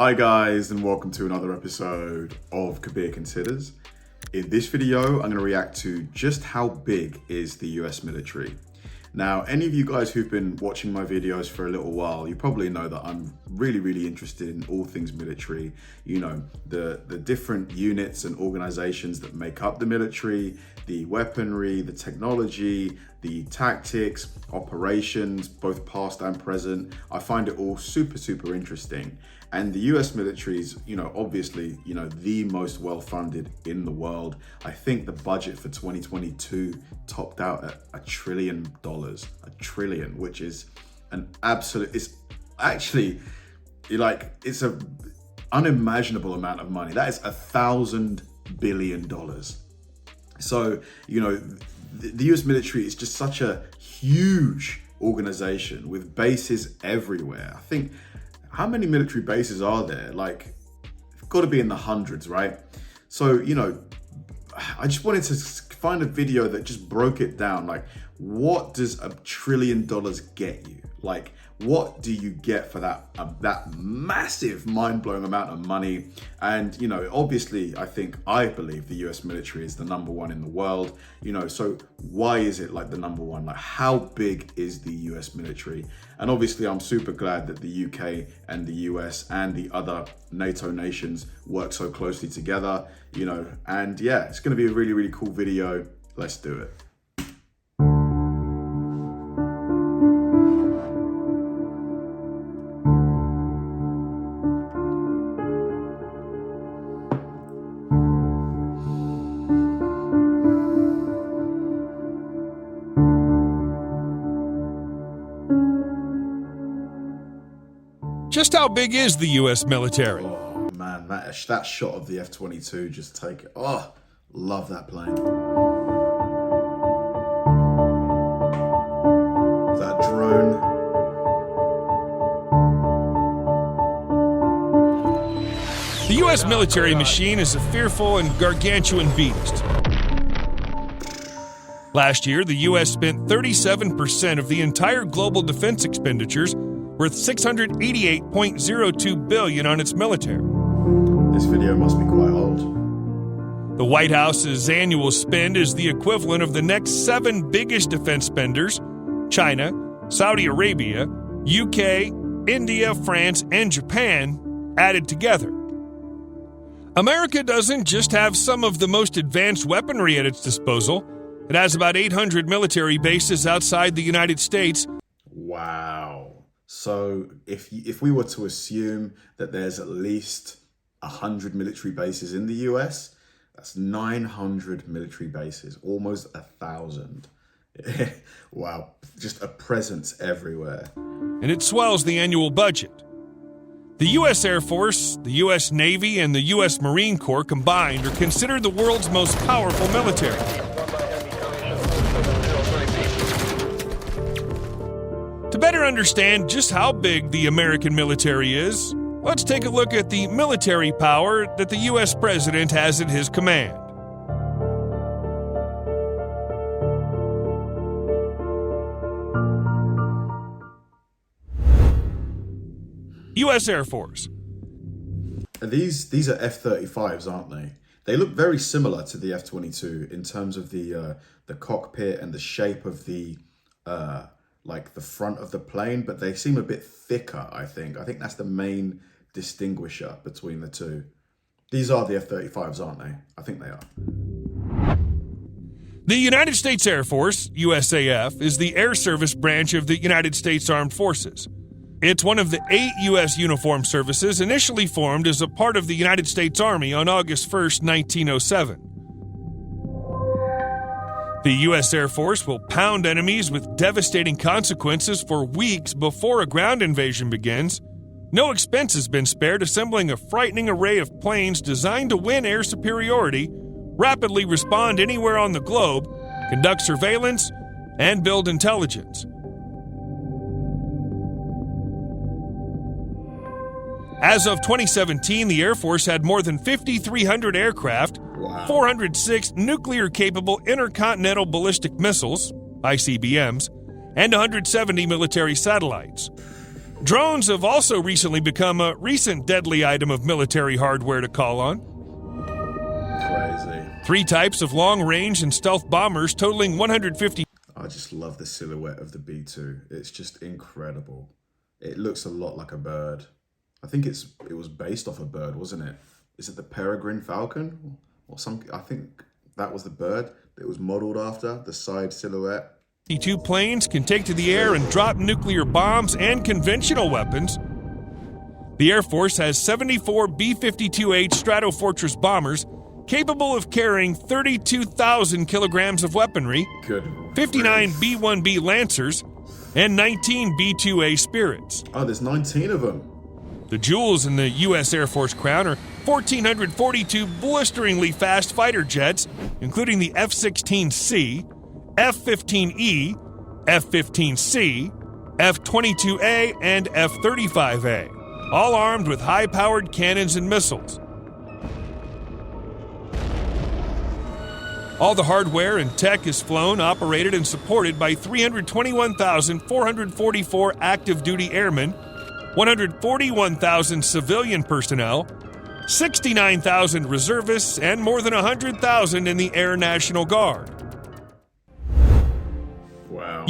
Hi guys, and welcome to another episode of Kabir Considers. In this video, I'm going to react to just how big is the US military. Now, any of you guys who've been watching my videos for a little while, you probably know that I'm really interested in all things military. You know, the different units and organizations that make up the military, the weaponry, the technology, the tactics, operations, both past and present. I find it all super interesting. And the US military is, obviously, the most well-funded in the world. I think the budget for 2022 topped out at $1 trillion, $1 trillion, which is an absolute, it's a unimaginable amount of money. That is $1,000 billion. So, the US military is just such a huge organization with bases everywhere. I think, how many military bases are there? It's got to be in the hundreds, right? So, I just wanted to find a video that just broke it down. What does $1 trillion get you? What do you get for that massive, mind-blowing amount of money? And, obviously, I believe the US military is the number one in the world. So why is it the number one? How big is the US military? And obviously, I'm super glad that the UK and the US and the other NATO nations work so closely together, and yeah, it's going to be a really cool video. Let's do it. Just how big is the U.S. military? Oh man, that shot of the F-22, just take it. Oh, love that plane. That drone. The U.S. military machine is a fearful and gargantuan beast. Last year, the U.S. spent 37% of the entire global defense expenditures, worth $688.02 billion on its military. This video must be quite old. The White House's annual spend is the equivalent of the next 7 biggest defense spenders: China, Saudi Arabia, UK, India, France, and Japan added together. America doesn't just have some of the most advanced weaponry at its disposal. It has about 800 military bases outside the United States. Wow. So if we were to assume that there's at least 100 military bases in the US, that's 900 military bases, almost 1,000. Wow, just a presence everywhere. And it swells the annual budget. The U.S. Air Force, the U.S. Navy, and the U.S. Marine Corps combined are considered the world's most powerful military. To better understand just how big the American military is, let's take a look at the military power that the U.S. president has at his command. U.S. Air Force. These are F-35s, aren't they? They look very similar to the F-22 in terms of the cockpit and the shape of the the front of the plane, but they seem a bit thicker, I think. I think that's the main distinguisher between the two. These are the F-35s, aren't they? I think they are. The United States Air Force, USAF, is the air service branch of the United States Armed Forces. It's one of the 8 U.S. uniformed services initially formed as a part of the United States Army on August 1st, 1907. The U.S. Air Force will pound enemies with devastating consequences for weeks before a ground invasion begins. No expense has been spared assembling a frightening array of planes designed to win air superiority, rapidly respond anywhere on the globe, conduct surveillance, and build intelligence. As of 2017, the Air Force had more than 5,300 aircraft, 406 nuclear-capable intercontinental ballistic missiles, ICBMs, and 170 military satellites. Drones have also recently become a recent deadly item of military hardware to call on. Crazy. 3 types of long-range and stealth bombers totaling 150. I just love the silhouette of the B-2. It's just incredible. It looks a lot like a bird. I think it was based off a bird, wasn't it? Is it the peregrine falcon or something? I think that was the bird that it was modeled after, the side silhouette. 2 planes can take to the air and drop nuclear bombs and conventional weapons. The Air Force has 74 B-52H Stratofortress bombers capable of carrying 32,000 kilograms of weaponry, 59 B-1B Lancers, and 19 B-2A Spirits. Oh, there's 19 of them. The jewels in the U.S. Air Force crown are 1,442 blisteringly fast fighter jets, including the F-16C, F-15E, F-15C, F-22A, and F-35A, all armed with high-powered cannons and missiles. All the hardware and tech is flown, operated, and supported by 321,444 active-duty airmen, 141,000 civilian personnel, 69,000 reservists, and more than 100,000 in the Air National Guard. Wow.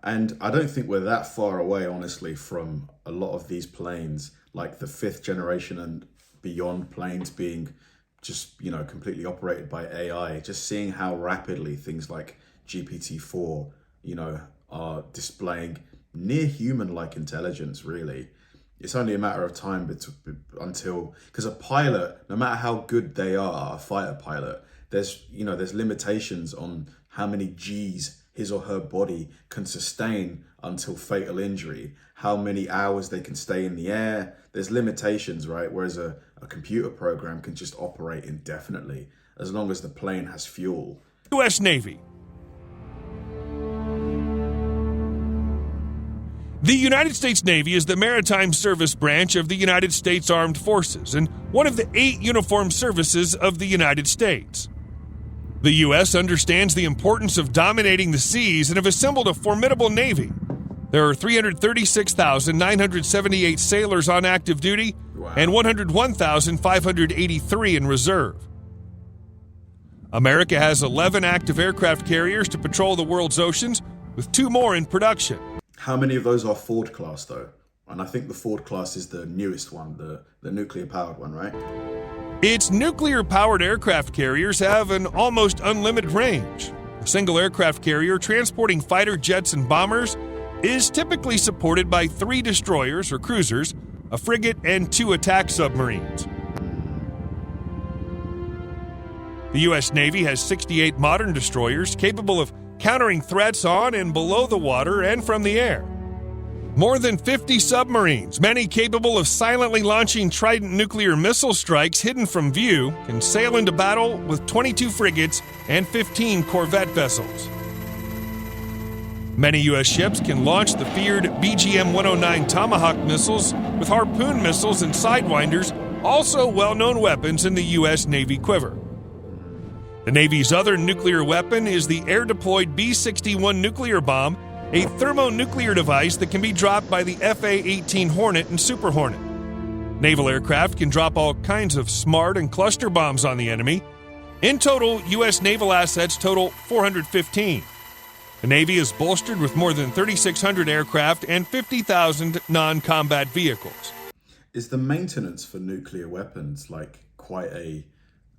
And I don't think we're that far away, honestly, from a lot of these planes, like the 5th generation and beyond planes being just, completely operated by AI. Just seeing how rapidly things like GPT-4, are displaying near human-like intelligence, really. It's only a matter of time until, because a pilot, no matter how good they are, a fighter pilot, there's limitations on how many G's his or her body can sustain until fatal injury, how many hours they can stay in the air. There's limitations, right? Whereas a computer program can just operate indefinitely as long as the plane has fuel. U.S. Navy. The United States Navy is the maritime service branch of the United States Armed Forces and one of the 8 uniformed services of the United States. The U.S. understands the importance of dominating the seas and have assembled a formidable navy. There are 336,978 sailors on active duty and 101,583 in reserve. America has 11 active aircraft carriers to patrol the world's oceans, with 2 more in production. How many of those are Ford class, though? And I think the Ford class is the newest one, the nuclear-powered one, right? Its nuclear-powered aircraft carriers have an almost unlimited range. A single aircraft carrier transporting fighter jets and bombers is typically supported by 3 destroyers or cruisers, a frigate, and 2 attack submarines. The U.S. Navy has 68 modern destroyers capable of countering threats on and below the water and from the air. More than 50 submarines, many capable of silently launching Trident nuclear missile strikes hidden from view, can sail into battle with 22 frigates and 15 corvette vessels. Many U.S. ships can launch the feared BGM-109 Tomahawk missiles with Harpoon missiles and Sidewinders, also well-known weapons in the U.S. Navy quiver. The Navy's other nuclear weapon is the air-deployed B-61 nuclear bomb, a thermonuclear device that can be dropped by the FA-18 Hornet and Super Hornet. Naval aircraft can drop all kinds of smart and cluster bombs on the enemy. In total, U.S. naval assets total 415. The Navy is bolstered with more than 3,600 aircraft and 50,000 non-combat vehicles. Is the maintenance for nuclear weapons quite a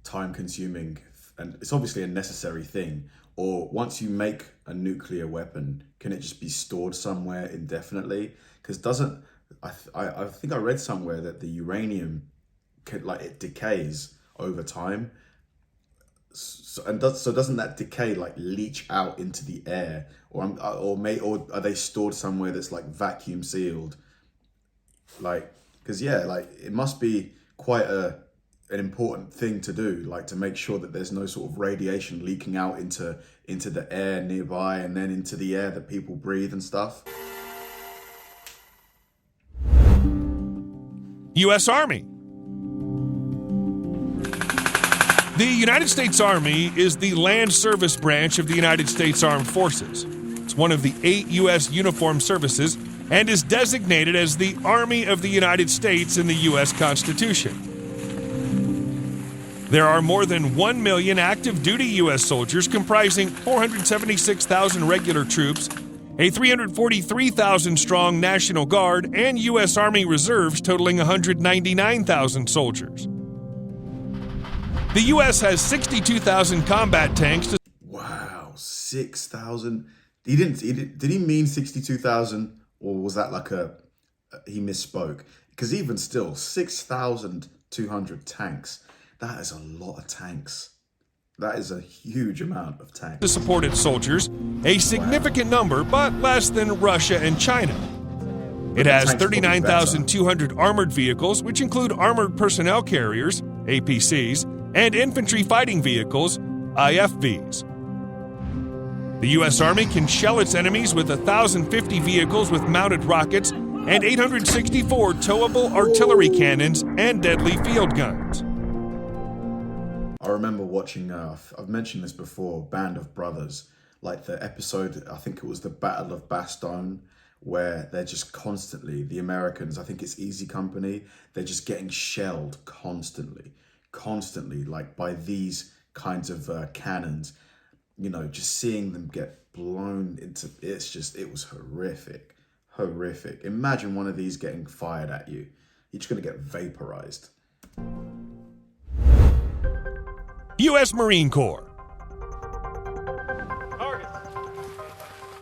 time-consuming, and it's obviously a necessary thing, or once you make a nuclear weapon, can it just be stored somewhere indefinitely? Because I think I read somewhere that the uranium it decays over time. So doesn't that decay leach out into the air, or are they stored somewhere that's vacuum sealed? It must be quite an important thing to do, to make sure that there's no sort of radiation leaking out into the air nearby and then into the air that people breathe and stuff. U.S. Army. The United States Army is the land service branch of the United States Armed Forces. It's one of the 8 U.S. uniformed services and is designated as the Army of the United States in the U.S. Constitution. There are more than 1 million active duty U.S. soldiers, comprising 476,000 regular troops, a 343,000 strong National Guard, and U.S. Army Reserves totaling 199,000 soldiers. The U.S. has 62,000 combat tanks. Wow, 6,000. Did he mean 62,000, or was that like he misspoke? Because even still, 6,200 tanks. That is a lot of tanks. That is a huge amount of tanks. To support its soldiers, a significant number, but less than Russia and China. It has 39,200 armored vehicles, which include armored personnel carriers, APCs, and infantry fighting vehicles, IFVs. The U.S. Army can shell its enemies with 1,050 vehicles with mounted rockets and 864 towable artillery cannons and deadly field guns. I remember watching, I've mentioned this before, Band of Brothers, like the episode, I think it was the Battle of Bastogne, where they're just constantly, the Americans, I think it's Easy Company, they're just getting shelled constantly, like by these kinds of cannons, you know, just seeing them get blown into, it was horrific. Imagine one of these getting fired at you. You're just going to get vaporized. U.S. Marine Corps.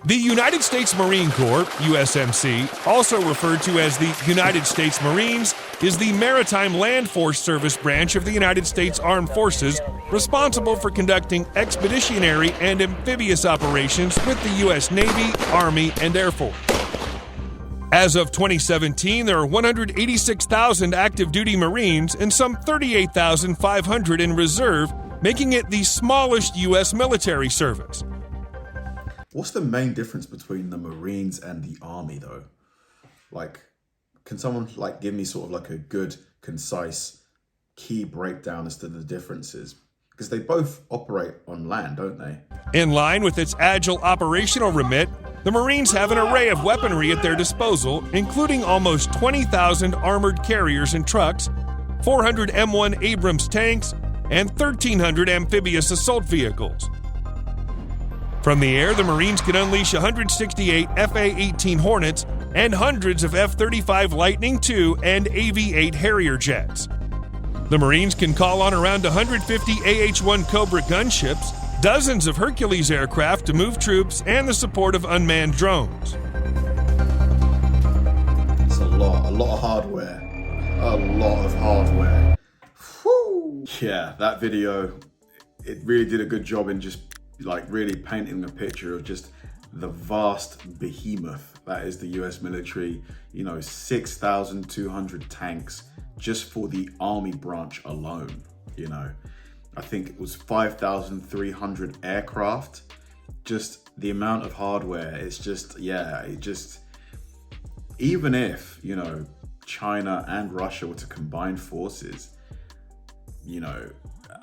The United States Marine Corps, USMC, also referred to as the United States Marines, is the Maritime Land Force Service branch of the United States Armed Forces, responsible for conducting expeditionary and amphibious operations with the U.S. Navy, Army, and Air Force. As of 2017, there are 186,000 active duty Marines and some 38,500 in reserve, making it the smallest U.S. military service. What's the main difference between the Marines and the Army, though? Like, can someone give me sort of like a good, concise, key breakdown as to the differences? Because they both operate on land, don't they? In line with its agile operational remit, the Marines have an array of weaponry at their disposal, including almost 20,000 armored carriers and trucks, 400 M1 Abrams tanks, and 1,300 amphibious assault vehicles. From the air, the Marines can unleash 168 FA-18 Hornets and hundreds of F-35 Lightning II and AV-8 Harrier jets. The Marines can call on around 150 AH-1 Cobra gunships, dozens of Hercules aircraft to move troops, and the support of unmanned drones. It's a lot of hardware. A lot of hardware. Whew. Yeah, that video, it really did a good job in just really painting a picture of just the vast behemoth that is the US military. 6,200 tanks just for the Army branch alone. I think it was 5,300 aircraft. Just the amount of hardware, even if, China and Russia were to combine forces,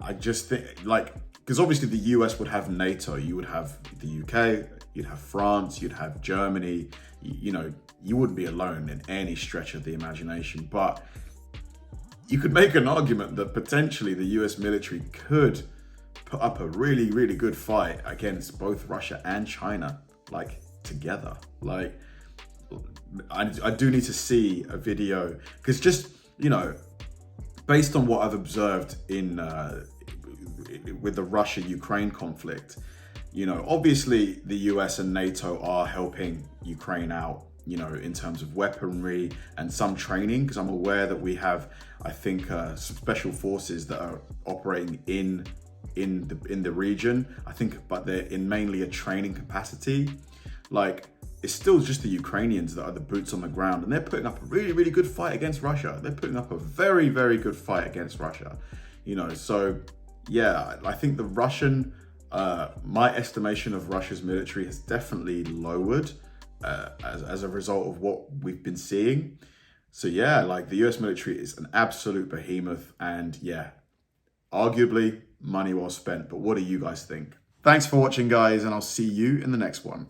I just think, because obviously the US would have NATO, you would have the UK, you'd have France, you'd have Germany, you wouldn't be alone in any stretch of the imagination. But you could make an argument that potentially the US military could put up a really, really good fight against both Russia and China, together. I do need to see a video, because just, based on what I've observed with the Russia-Ukraine conflict, obviously the US and NATO are helping Ukraine out, in terms of weaponry and some training, because I'm aware that we have, I think, some special forces that are operating in the region, I think, but they're in mainly a training capacity. It's still just the Ukrainians that are the boots on the ground, and they're putting up a really, really good fight against Russia. They're putting up a very, very good fight against Russia, so yeah, I think the Russian, my estimation of Russia's military has definitely lowered as a result of what we've been seeing. So yeah, the US military is an absolute behemoth, and yeah, arguably money well spent. But what do you guys think? Thanks for watching, guys, and I'll see you in the next one.